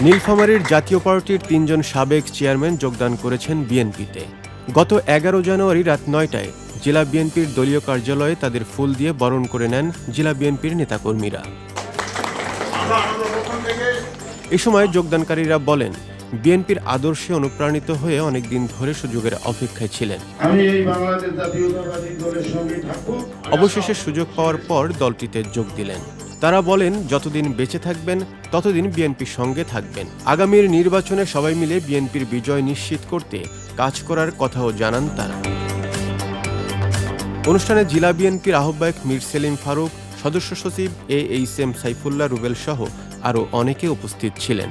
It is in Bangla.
নীলফামারীর জাতীয় পার্টির ৩ জন সাবেক চেয়ারম্যান যোগদান করেছেন বিএনপিতে। গত ১১ জানুয়ারি রাত ৯টায় জেলা বিএনপির দলীয় কার্যালয়ে তাদের ফুল দিয়ে বরণ করে নেন জেলা বিএনপির নেতাকর্মীরা। এ সময় যোগদানকারীরা বলেন, বিএনপির আদর্শে অনুপ্রাণিত হয়ে অনেকদিন ধরে সুযোগের অপেক্ষায় ছিলেন। অবশেষে সুযোগ পাওয়ার পর দলটিতে যোগ দিলেন। তারা বলেন, যতদিন বেঁচে থাকবেন ততদিন বিএনপির সঙ্গে থাকবেন। আগামীর নির্বাচনে সবাই মিলে বিএনপির বিজয় নিশ্চিত করতে কাজ করার কথাও জানান তারা। অনুষ্ঠানে জেলা বিএনপির আহ্বায়ক মীর সেলিম ফারুক, সদস্য সচিব AHM সাইফুল্লাহ রুবেল সহ আরও অনেকে উপস্থিত ছিলেন।